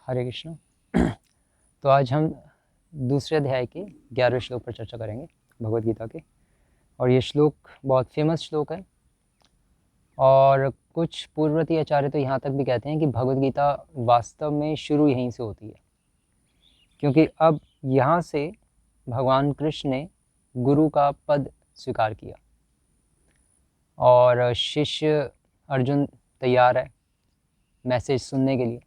हरे कृष्ण। तो आज हम दूसरे अध्याय के 11वें श्लोक पर चर्चा करेंगे भगवद गीता के। और ये श्लोक बहुत फेमस श्लोक है और कुछ पूर्ववर्ती आचार्य तो यहाँ तक भी कहते हैं कि भगवद गीता वास्तव में शुरू यहीं से होती है, क्योंकि अब यहाँ से भगवान कृष्ण ने गुरु का पद स्वीकार किया और शिष्य अर्जुन तैयार है मैसेज सुनने के लिए।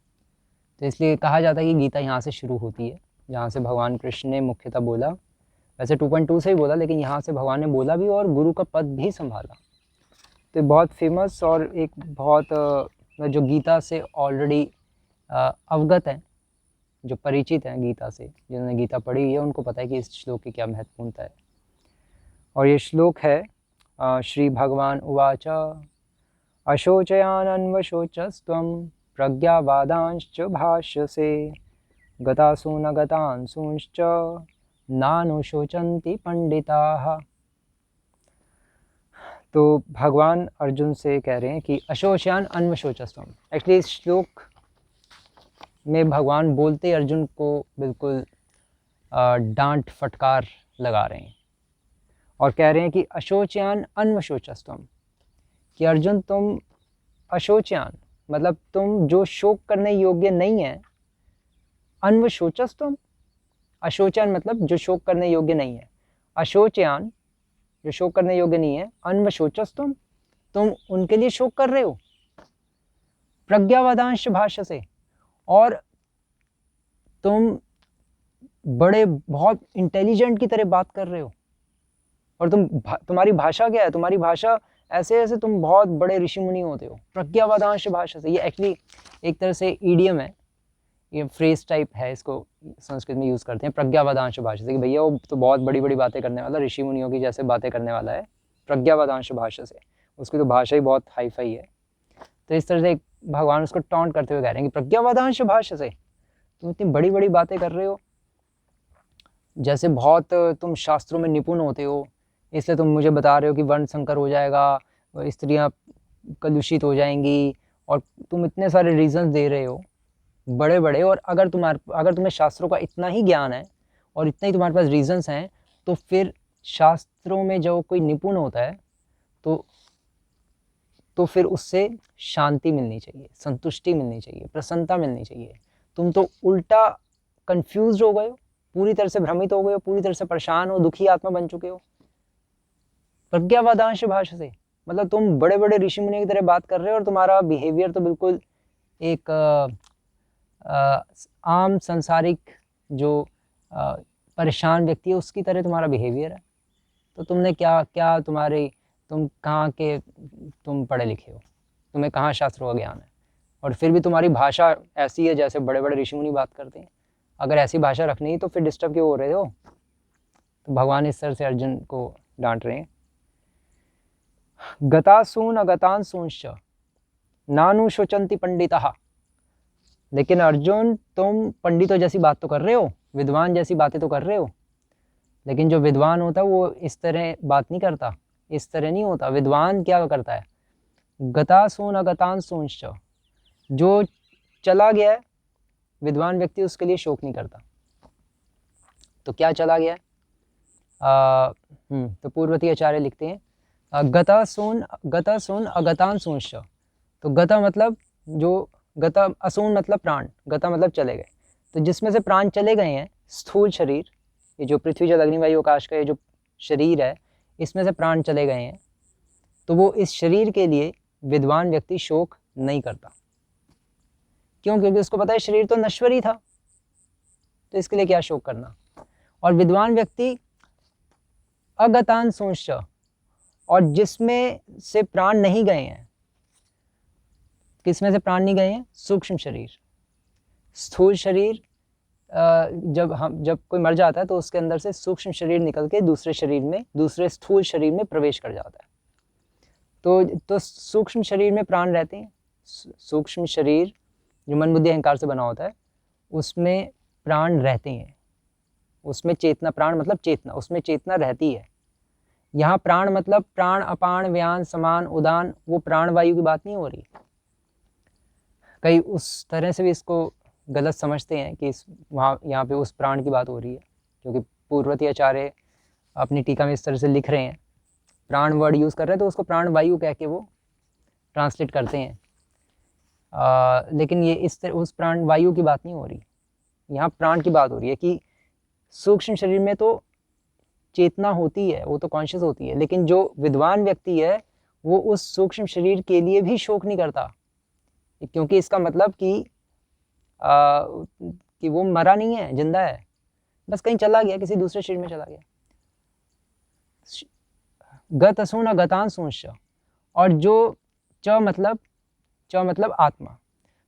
तो इसलिए कहा जाता है कि गीता यहाँ से शुरू होती है, जहाँ से भगवान कृष्ण ने मुख्यतः बोला। वैसे 2.2 से ही बोला, लेकिन यहाँ से भगवान ने बोला भी और गुरु का पद भी संभाला। तो बहुत फेमस और एक बहुत जो गीता से ऑलरेडी अवगत हैं, जो परिचित हैं गीता से, जिन्होंने गीता पढ़ी है, उनको पता है कि इस श्लोक की क्या महत्वपूर्णता है। और ये श्लोक है श्री भगवान उवाच अशोचयानन्वशोचस्त्वं प्रज्ञावादांश्च भाष्यसे गतासु न गतांसूंश्च नानुशोचन्ति पंडिताः। तो भगवान अर्जुन से कह रहे हैं कि अशोचयान अन्वशोचस्त्वम। एक्चुअली इस श्लोक में भगवान बोलते अर्जुन को बिल्कुल डांट फटकार लगा रहे हैं और कह रहे हैं कि अशोचयान अन्वशोचस्त्वम, कि अर्जुन तुम अशोचयान मतलब तुम जो शोक करने योग्य नहीं है। अन्वशोचस्त्वम, अशोचयान मतलब जो शोक करने योग्य नहीं है। अशोचयान जो शोक करने योग्य नहीं है। अन्वशोचस्त्वम, तुम उनके लिए शोक कर रहे हो। प्रज्ञावादांश भाष्य से, और तुम बड़े बहुत इंटेलिजेंट की तरह बात कर रहे हो। और तुम्हारी भाषा क्या है? तुम्हारी भाषा ऐसे ऐसे तुम बहुत बड़े ऋषि मुनि होते हो। प्रज्ञावादांश भाषा से, ये एक्चुअली एक तरह से ईडियम है, ये फ्रेज टाइप है, इसको संस्कृत में यूज़ करते हैं प्रज्ञावादांश भाषा से, कि भैया वो तो बहुत बड़ी बड़ी बातें करने वाला, ऋषि मुनियों की जैसे बातें करने वाला है प्रज्ञावादांश भाषा से। उसकी तो भाषा ही बहुत हाई फाई है। तो इस तरह से भगवान उसको टॉन्ट करते हुए कह रहे हैं कि प्रज्ञावादांश भाषा से तुम इतनी बड़ी बड़ी बातें कर रहे हो, जैसे बहुत तुम शास्त्रों में निपुण होते हो, इसलिए तुम मुझे बता रहे हो कि वर्ण संकर हो जाएगा, स्त्रियां कलुषित हो जाएंगी, और तुम इतने सारे रीजंस दे रहे हो बड़े बड़े। और अगर तुम्हें शास्त्रों का इतना ही ज्ञान है और इतना ही तुम्हारे पास रीजंस हैं, तो फिर शास्त्रों में जो कोई निपुण होता है तो फिर उससे शांति मिलनी चाहिए, संतुष्टि मिलनी चाहिए, प्रसन्नता मिलनी चाहिए। तुम तो उल्टा कंफ्यूज हो गए हो, पूरी तरह से भ्रमित हो गए हो, पूरी तरह से परेशान हो, दुखी आत्मा बन चुके हो। प्रज्ञावादांश भाषा से मतलब तुम बड़े बड़े ऋषि मुनि की तरह बात कर रहे हो और तुम्हारा बिहेवियर तो बिल्कुल एक आम संसारिक जो परेशान व्यक्ति है उसकी तरह तुम्हारा बिहेवियर है। तो तुमने क्या तुम कहाँ के तुम पढ़े लिखे हो, तुम्हें कहाँ शास्त्रों का ज्ञान है, और फिर भी तुम्हारी भाषा ऐसी है जैसे बड़े बड़े ऋषि मुनि बात करते हैं। अगर ऐसी भाषा रखनी है तो फिर डिस्टर्ब क्यों हो रहे हो? तो भगवान इस तरह से अर्जुन को डांट रहे हैं। गतासून अगतांसूंश्च नानुशोचन्ति पंडिताः। लेकिन अर्जुन तुम पंडितों जैसी बात तो कर रहे हो, विद्वान जैसी बातें तो कर रहे हो, लेकिन जो विद्वान होता है वो इस तरह बात नहीं करता, इस तरह नहीं होता। विद्वान क्या करता है? गतासून अगतांसूंश्च, जो चला गया है विद्वान व्यक्ति उसके लिए शोक नहीं करता। तो क्या चला गया है? तो पूर्ववर्ती आचार्य लिखते हैं गतासून अगतांसूंश्च। तो गता मतलब जो गता, असून मतलब प्राण, गता मतलब चले गए। तो जिसमें से प्राण चले गए हैं, स्थूल शरीर, ये जो पृथ्वी जल अग्नि वायु आकाश का ये जो शरीर है, इसमें से प्राण चले गए हैं, तो वो इस शरीर के लिए विद्वान व्यक्ति शोक नहीं करता। क्यों? क्योंकि उसको पता है शरीर तो नश्वर ही था, तो इसके लिए क्या शोक करना। और विद्वान व्यक्ति अगतांसूंश्च, और जिसमें से प्राण नहीं गए हैं, किसमें से प्राण नहीं गए हैं? सूक्ष्म शरीर। स्थूल शरीर जब कोई मर जाता है तो उसके अंदर से सूक्ष्म शरीर निकल के दूसरे स्थूल शरीर में प्रवेश कर जाता है। तो सूक्ष्म शरीर में प्राण रहते हैं। सूक्ष्म शरीर जो मन बुद्धि अहंकार से बना होता है, उसमें प्राण रहते हैं, उसमें चेतना, प्राण मतलब चेतना, उसमें चेतना रहती है। यहाँ प्राण मतलब प्राण, अपान, व्यान, समान, उदान, वो प्राण वायु की बात नहीं हो रही। कई उस तरह से भी इसको गलत समझते हैं कि वहाँ यहाँ पे उस प्राण की बात हो रही है, क्योंकि पूर्ववर्ती आचार्य अपनी टीका में इस तरह से लिख रहे हैं, प्राण वर्ड यूज़ कर रहे हैं तो उसको प्राण वायु कह के वो ट्रांसलेट करते हैं। लेकिन ये इस तरह उस प्राण वायु की बात नहीं हो रही, यहाँ प्राण की बात हो रही है कि सूक्ष्म शरीर में तो चेतना होती है, वो तो कॉन्शियस होती है, लेकिन जो विद्वान व्यक्ति है वो उस सूक्ष्म शरीर के लिए भी शोक नहीं करता, क्योंकि इसका मतलब कि वो मरा नहीं है, जिंदा है, बस कहीं चला गया, किसी दूसरे शरीर में चला गया। गत असून गतांशुंश, और जो च मतलब आत्मा,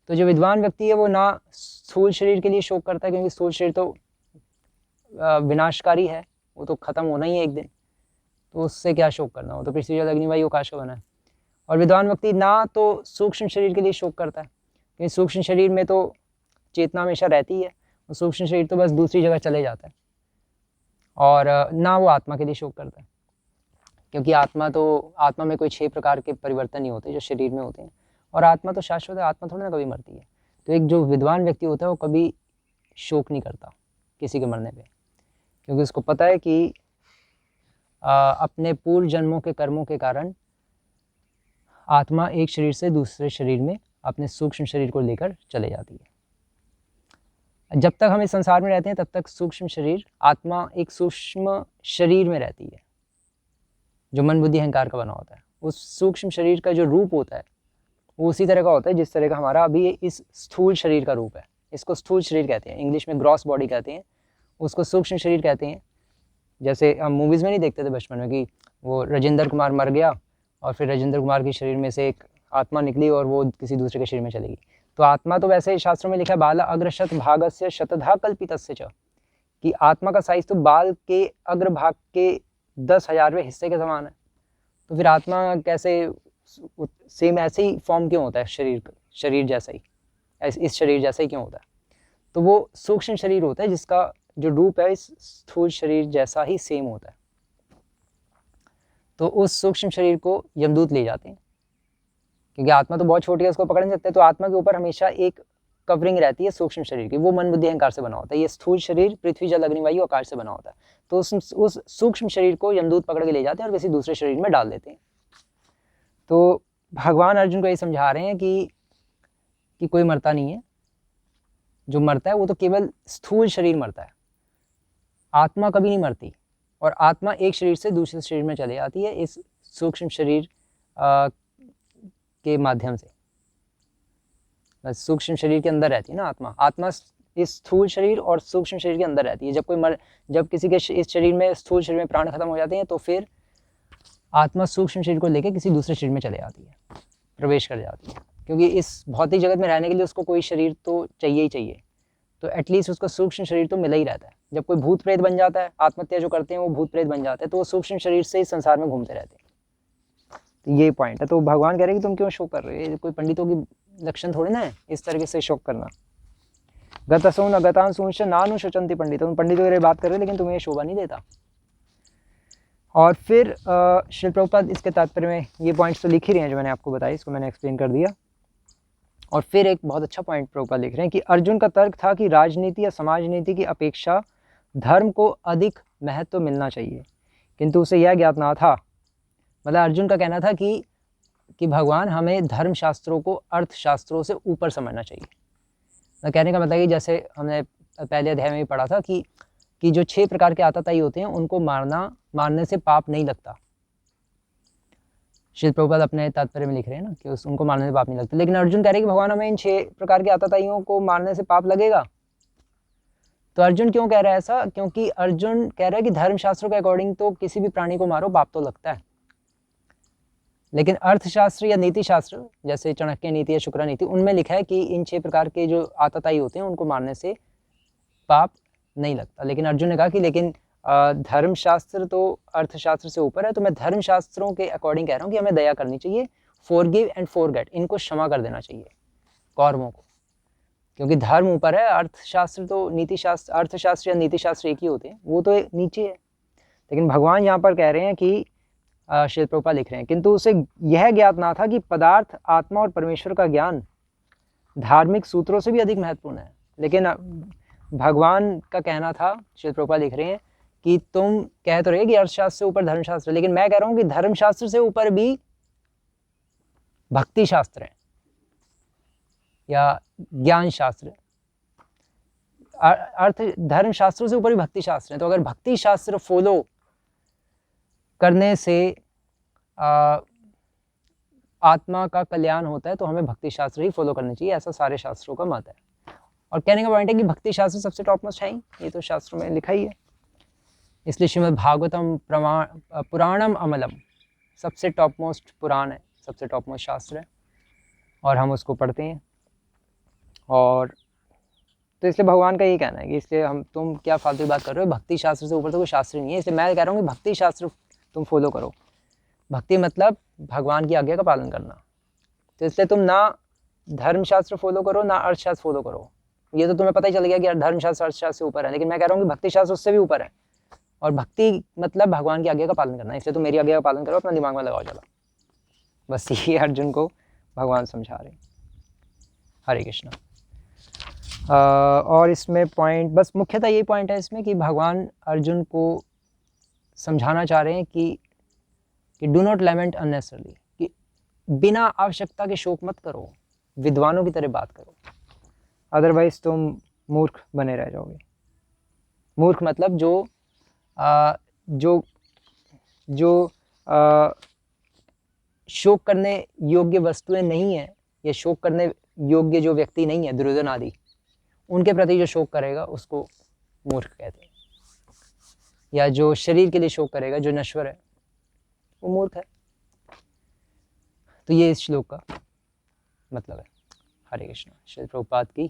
तो जो विद्वान व्यक्ति है वो ना स्थूल शरीर के लिए शोक करता है, क्योंकि स्थूल शरीर तो विनाशकारी है, वो तो खत्म होना ही है एक दिन, तो उससे क्या शोक करना, वो तो पृथ्वी जल अग्नि वायु आकाश का बना है। और विद्वान व्यक्ति ना तो सूक्ष्म शरीर के लिए शोक करता है, क्योंकि सूक्ष्म शरीर में तो चेतना हमेशा रहती है, और सूक्ष्म शरीर तो बस दूसरी जगह चले जाता है। और ना वो आत्मा के लिए शोक करता है, क्योंकि आत्मा में कोई 6 प्रकार के परिवर्तन नहीं होते जो शरीर में होते हैं, और आत्मा तो शाश्वत है, आत्मा थोड़ी ना कभी मरती है। तो एक जो विद्वान व्यक्ति होता है वो कभी शोक नहीं करता किसी के मरने पे, क्योंकि उसको पता है कि अपने पूर्व जन्मों के कर्मों के कारण आत्मा एक शरीर से दूसरे शरीर में अपने सूक्ष्म शरीर को लेकर चले जाती है। जब तक हम इस संसार में रहते हैं तब तक सूक्ष्म शरीर, आत्मा एक सूक्ष्म शरीर में रहती है जो मन बुद्धि अहंकार का बना होता है। उस सूक्ष्म शरीर का जो रूप होता है वो उसी तरह का होता है जिस तरह का हमारा अभी इस स्थूल शरीर का रूप है। इसको स्थूल शरीर कहते हैं, इंग्लिश में ग्रॉस बॉडी कहते हैं, उसको सूक्ष्म शरीर कहते हैं। जैसे हम मूवीज़ में नहीं देखते थे बचपन में कि वो राजेंद्र कुमार मर गया और फिर राजेंद्र कुमार के शरीर में से एक आत्मा निकली और वो किसी दूसरे के शरीर में चलेगी। तो आत्मा तो वैसे शास्त्रों में लिखा है बाला अग्रशत भागस्य शतधा कल्पितस्य च, कि आत्मा का साइज तो बाल के अग्रभाग के 10,000वें हिस्से के समान है। तो फिर आत्मा कैसे सेम ऐसे ही फॉर्म क्यों होता है, शरीर जैसा ही, इस शरीर जैसा ही क्यों होता है? तो वो सूक्ष्म शरीर होता है जिसका जो रूप है इस स्थूल शरीर जैसा ही सेम होता है। तो उस सूक्ष्म शरीर को यमदूत ले जाते हैं, क्योंकि आत्मा तो बहुत छोटी है, उसको पकड़ नहीं सकते, तो आत्मा के ऊपर हमेशा एक कवरिंग रहती है सूक्ष्म शरीर की, वो मन बुद्धि अहंकार से बना होता है। ये स्थूल शरीर पृथ्वी जल अग्नि वायु आकाश से बना होता है। तो उस सूक्ष्म शरीर को यमदूत पकड़ के ले जाते हैं और किसी दूसरे शरीर में डाल देते हैं। तो भगवान अर्जुन को ये समझा रहे हैं कि कोई मरता नहीं है, जो मरता है वो तो केवल स्थूल शरीर मरता है, आत्मा कभी नहीं मरती। और आत्मा एक शरीर से दूसरे शरीर में चले जाती है इस सूक्ष्म शरीर के माध्यम से। बस सूक्ष्म शरीर के अंदर रहती है ना आत्मा इस स्थूल शरीर और सूक्ष्म शरीर के अंदर रहती है। जब किसी के इस शरीर में, स्थूल शरीर में प्राण खत्म हो जाते हैं तो फिर आत्मा सूक्ष्म शरीर को लेकर किसी दूसरे शरीर में चले जाती है, प्रवेश कर जाती है, क्योंकि इस भौतिक जगत में रहने के लिए उसको कोई शरीर तो चाहिए ही चाहिए। तो एटलीस्ट उसको सूक्ष्म शरीर तो मिला ही रहता है। जब कोई भूत प्रेत बन जाता है, आत्महत्या जो करते हैं वो भूत प्रेत बन जाते हैं, तो वो सूक्ष्म शरीर से ही संसार में घूमते रहते हैं। तो ये पॉइंट है। तो भगवान कह रहे हैं कि तुम क्यों शोक कर रहे हो, कोई पंडितों की लक्षण थोड़ी ना है इस तरीके से शोक करना। गतसून अगतांशुंश नानुशोचन्ति पंडितों, पंडितों की बात कर रहे हैं लेकिन तुम्हें ये शोभा नहीं देता। और फिर श्रील प्रभुपाद इसके तात्पर्य में ये पॉइंट्स तो लिख ही रहे हैं जो मैंने आपको बताया, इसको मैंने एक्सप्लेन कर दिया। और फिर एक बहुत अच्छा पॉइंट प्रभुपाद लिख रहे हैं कि अर्जुन का तर्क था कि राजनीति या समाज नीति की अपेक्षा धर्म को अधिक महत्व मिलना चाहिए, किंतु उसे यह ज्ञात ना था। मतलब अर्जुन का कहना था कि भगवान हमें धर्मशास्त्रों को अर्थशास्त्रों से ऊपर समझना चाहिए। तो कहने का मतलब कि जैसे हमने पहले अध्याय में भी पढ़ा था कि जो 6 प्रकार के आताताई होते हैं उनको मारने से पाप नहीं लगता। श्री प्रभुपाद अपने तात्पर्य में लिख रहे हैं ना कि उनको मारने से पाप नहीं लगता, लेकिन अर्जुन कह रहे हैं कि भगवान हमें इन 6 प्रकार के आताताइयों को मारने से पाप लगेगा। तो अर्जुन क्यों कह रहा है ऐसा? क्योंकि अर्जुन कह रहा है कि धर्मशास्त्रों के अकॉर्डिंग तो किसी भी प्राणी को मारो पाप तो लगता है, लेकिन अर्थशास्त्र या नीति शास्त्र जैसे चाणक्य नीति या शुक्र नीति, उनमें लिखा है कि इन 6 प्रकार के जो आताताई होते हैं उनको मारने से पाप नहीं लगता। लेकिन अर्जुन ने कहा कि लेकिन धर्मशास्त्र तो अर्थशास्त्र से ऊपर है, तो मैं धर्मशास्त्रों के अकॉर्डिंग कह रहा हूँ कि हमें दया करनी चाहिए, फॉरगिव एंड फॉरगेट, इनको क्षमा कर देना चाहिए कौरवों को, क्योंकि धर्म ऊपर है, अर्थशास्त्र तो नीतिशास्त्र, अर्थशास्त्र या नीतिशास्त्र एक ही होते हैं, वो तो नीचे है। लेकिन भगवान यहाँ पर कह रहे हैं कि श्री प्रभुपाद लिख रहे हैं, किंतु उसे यह ज्ञात ना था कि पदार्थ, आत्मा और परमेश्वर का ज्ञान धार्मिक सूत्रों से भी अधिक महत्वपूर्ण है। लेकिन भगवान का कहना था, श्री प्रभुपाद लिख रहे हैं कि तुम कह तो रहे कि अर्थशास्त्र से ऊपर धर्मशास्त्र, लेकिन मैं कह रहा हूँ कि धर्मशास्त्र से ऊपर भी भक्ति शास्त्र है या ज्ञान शास्त्र। अर्थ धर्म शास्त्रों से ऊपर भी भक्ति शास्त्र है। तो अगर भक्ति शास्त्र फॉलो करने से आत्मा का कल्याण होता है तो हमें भक्ति शास्त्र ही फॉलो करनी चाहिए, ऐसा सारे शास्त्रों का मत है। और कहने का पॉइंट है कि भक्ति शास्त्र सबसे टॉप मोस्ट है ही, ये तो शास्त्रों में लिखा ही है। इसलिए श्रीमद् भागवतम पुराणम अमलम सबसे टॉप मोस्ट पुराण है, सबसे टॉप मोस्ट शास्त्र है, और हम उसको पढ़ते हैं। और तो इसलिए भगवान का यही कहना है कि इसलिए तुम क्या फालतू बात कर रहे हो, भक्ति शास्त्र से ऊपर तो कोई शास्त्र नहीं है। इसलिए मैं कह रहा हूँ कि भक्ति शास्त्र तुम फॉलो करो। भक्ति मतलब भगवान की आज्ञा का पालन करना। तो इसलिए तुम ना धर्मशास्त्र फॉलो करो ना अर्थशास्त्र फॉलो करो। ये तो तुम्हें पता ही चल गया कि धर्मशास्त्र अर्थशास्त्र से ऊपर है, लेकिन मैं कह रहा हूँ कि भक्ति शास्त्र उससे भी ऊपर है। और भक्ति मतलब भगवान की आज्ञा का पालन करना। इसलिए तुम मेरी आज्ञा का पालन करो, अपना दिमाग में लगाओ चला। बस ये अर्जुन को भगवान समझा रहे हैं। हरे कृष्णा। और इसमें पॉइंट बस मुख्यतः यही पॉइंट है इसमें कि भगवान अर्जुन को समझाना चाह रहे हैं कि डू नॉट लैमेंट अननेसेसरली, कि बिना आवश्यकता के शोक मत करो, विद्वानों की तरह बात करो, अदरवाइज तुम मूर्ख बने रह जाओगे। मूर्ख मतलब जो शोक करने योग्य वस्तुएं नहीं है, या शोक करने योग्य जो व्यक्ति नहीं है, दुर्योधन आदि, उनके प्रति जो शोक करेगा उसको मूर्ख कहते हैं। या जो शरीर के लिए शोक करेगा, जो नश्वर है, वो मूर्ख है। तो ये इस श्लोक का मतलब है। हरे कृष्णा। श्री प्रभुपाद की